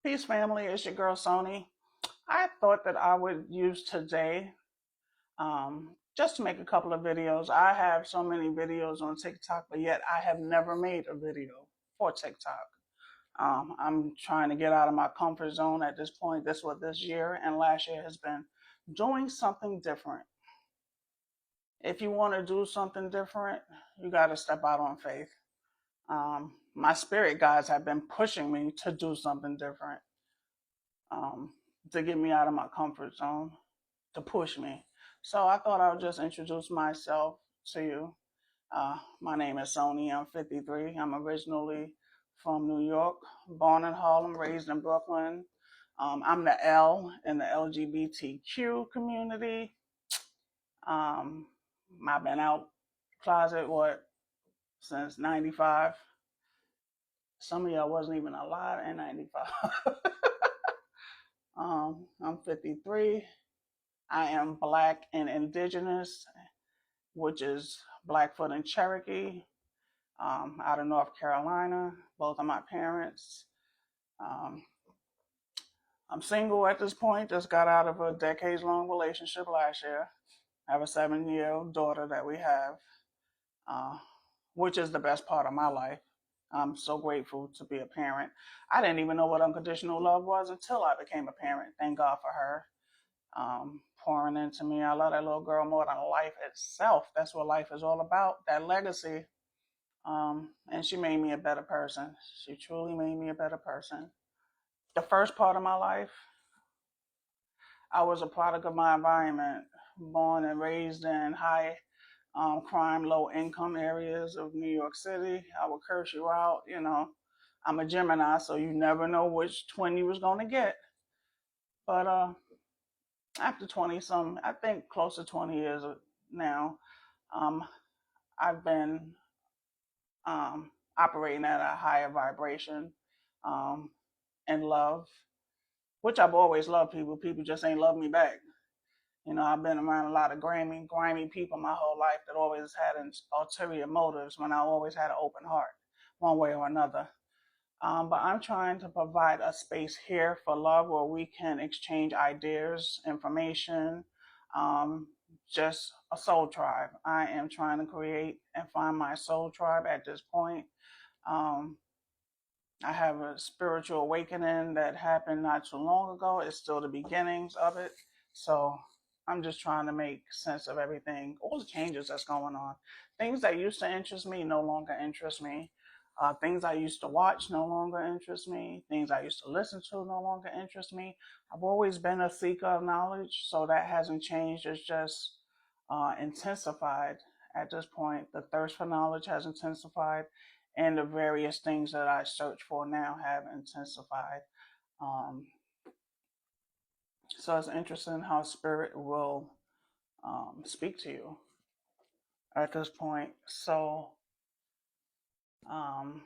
Peace family, it's your girl Sony. I thought that I would use today just to make a couple of videos. I have so many videos on TikTok, but yet I have never made a video for TikTok. I'm trying to get out of my comfort zone at this point. This was this year and last year has been doing something different. If you want to do something different, you got to step out on faith. My spirit guides have been pushing me to do something different. Um, to get me out of my comfort zone, to push me. So I thought I would just introduce myself to you. My name is Sony. I'm 53. I'm originally from New York, born in Harlem, raised in Brooklyn. I'm the L in the LGBTQ community. Um, I've been out closet since '95. Some of y'all wasn't even alive in '95. I'm 53. I am Black and Indigenous, which is Blackfoot and Cherokee, out of North Carolina. Both of my parents. Um, I'm single at this point. Just got out of a decades-long relationship last year. I have a 7-year-old daughter that we have, uh, which is the best part of my life. I'm so grateful to be a parent. I didn't even know what unconditional love was until I became a parent. Thank God for her. Pouring into me. I love that little girl more than life itself. That's what life is all about, that legacy. And she made me a better person. She truly made me a better person. The first part of my life, I was a product of my environment, born and raised in high crime, low income areas of New York City. I would curse you out. I'm a Gemini, so you never know which twin you was going to get. But after 20 some, I think close to 20 years now, um, I've been operating at a higher vibration um, and love, which I've always loved people. People just ain't love me back. I've been around a lot of grimy people my whole life that always had ulterior motives when I always had an open heart, one way or another. But I'm trying to provide a space here for love where we can exchange ideas, information, um, just a soul tribe. I am trying to create and find my soul tribe at this point. Um, I have a spiritual awakening that happened not too long ago. It's still the beginnings of it. So I'm just trying to make sense of everything, all the changes that's going on. Things that used to interest me no longer interest me. Things I used to watch no longer interest me. Things I used to listen to no longer interest me. I've always been a seeker of knowledge, so that hasn't changed. It's just intensified at this point. The thirst for knowledge has intensified, and the various things that I search for now have intensified. Um, so it's interesting how spirit will speak to you at this point. So um,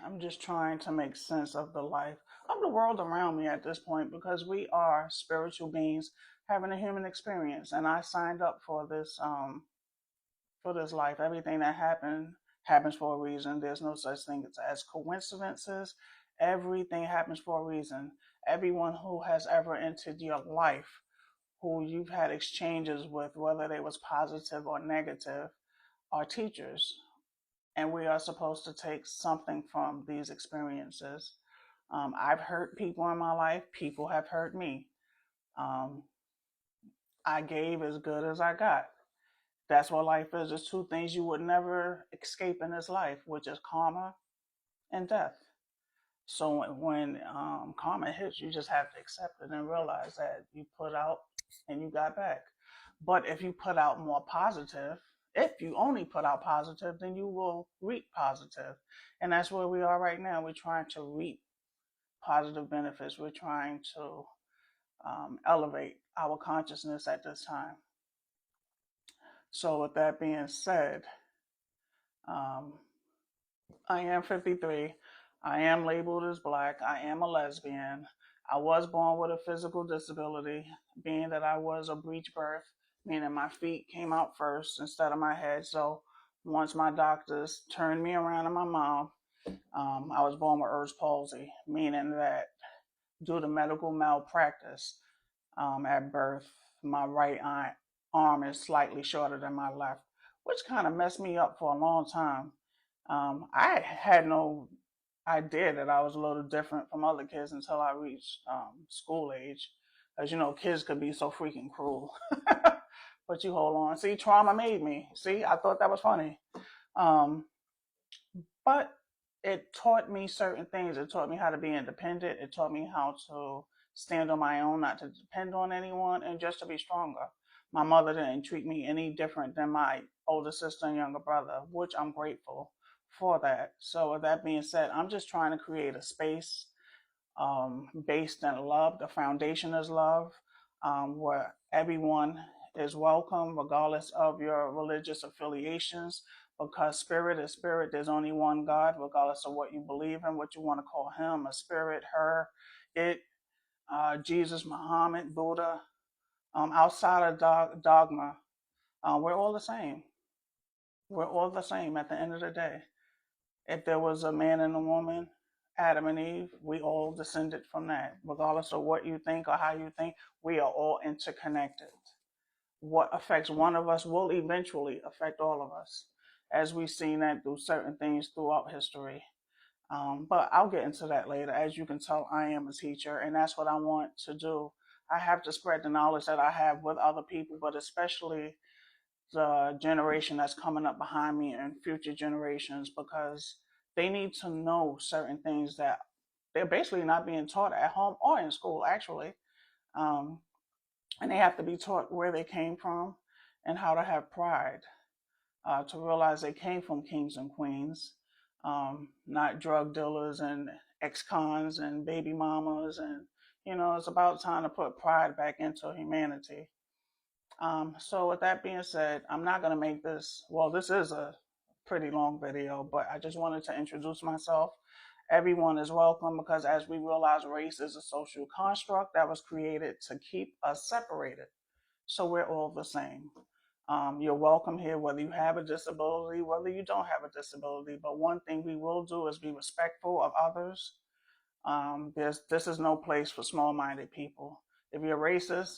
I'm just trying to make sense of the life of the world around me at this point because we are spiritual beings having a human experience, and I signed up for this life. Everything that happens for a reason. There's no such thing as coincidences. Everything happens for a reason. Everyone who has ever entered your life, who you've had exchanges with, whether they was positive or negative, are teachers. And we are supposed to take something from these experiences. I've hurt people in my life. People have hurt me. Um, I gave as good as I got. That's what life is. There's two things you would never escape in this life, which is karma and death. So when karma hits, you just have to accept it and realize that you put out and you got back. But if you put out more positive, if you only put out positive, then you will reap positive. And that's where we are right now. We're trying to reap positive benefits. We're trying to elevate our consciousness at this time. So, with that being said, um, I am 53. I am labeled as black. I am a lesbian. I was born with a physical disability, being that I was a breech birth, meaning my feet came out first instead of my head. So once my doctors turned me around to my mom, I was born with Erb's palsy, meaning that due to medical malpractice at birth, my arm is slightly shorter than my left, which kind of messed me up for a long time. I had no idea that I was a little different from other kids until I reached school age. As you know, kids could be so freaking cruel. But you hold on. See, trauma made me. See, I thought that was funny. Um, but it taught me certain things. It taught me how to be independent. It taught me how to stand on my own, not to depend on anyone, and just to be stronger. My mother didn't treat me any different than my older sister and younger brother, which I'm grateful for that. So, with that being said, I'm just trying to create a space based in love. The foundation is love, where everyone is welcome, regardless of your religious affiliations. Because spirit is spirit, there's only one God, regardless of what you believe in, what you want to call him, a spirit, her, it, Jesus, Muhammad, Buddha. Outside of dogma, we're all the same. We're all the same at the end of the day. If there was a man and a woman, Adam and Eve, we all descended from that. Regardless of what you think or how you think, we are all interconnected. What affects one of us will eventually affect all of us, as we've seen that through certain things throughout history. But I'll get into that later. As you can tell, I am a teacher, and that's what I want to do. I have to spread the knowledge that I have with other people, but especially the generation that's coming up behind me and future generations, because they need to know certain things that they're basically not being taught at home or in school, actually. Um, and they have to be taught where they came from and how to have pride, to realize they came from kings and queens, not drug dealers and ex-cons and baby mamas. And, it's about time to put pride back into humanity. So with that being said, I'm not going to make this, well, this is a pretty long video, but I just wanted to introduce myself. Everyone is welcome, because as we realize, race is a social construct that was created to keep us separated. So we're all the same. You're welcome here, whether you have a disability, whether you don't have a disability. But one thing we will do is be respectful of others. This is no place for small-minded people. If you're racist,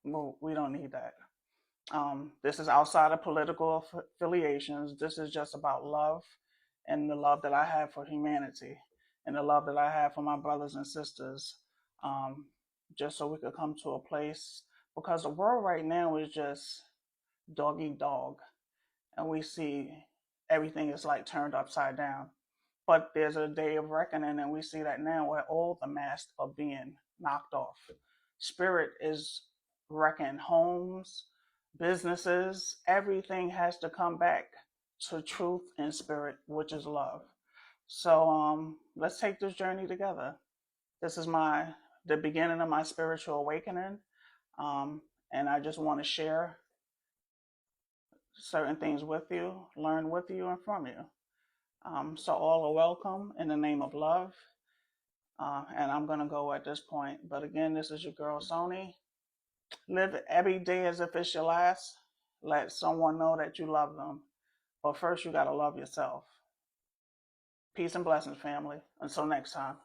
well, we don't need that. This is outside of political affiliations. This is just about love, and the love that I have for humanity, and the love that I have for my brothers and sisters. Um, just so we could come to a place, because the world right now is just dog eat dog, and we see everything is like turned upside down. But there's a day of reckoning, and we see that now, where all the masks are being knocked off. Spirit is wrecking homes, businesses, everything has to come back to truth and spirit, which is love. So let's take this journey together. This is the beginning of my spiritual awakening, and I just want to share certain things with you, learn with you, and from you. So all are welcome in the name of love. And I'm going to go at this point. But again, this is your girl, Sony. Live every day as if it's your last. Let someone know that you love them. But first, you got to love yourself. Peace and blessings, family. Until next time.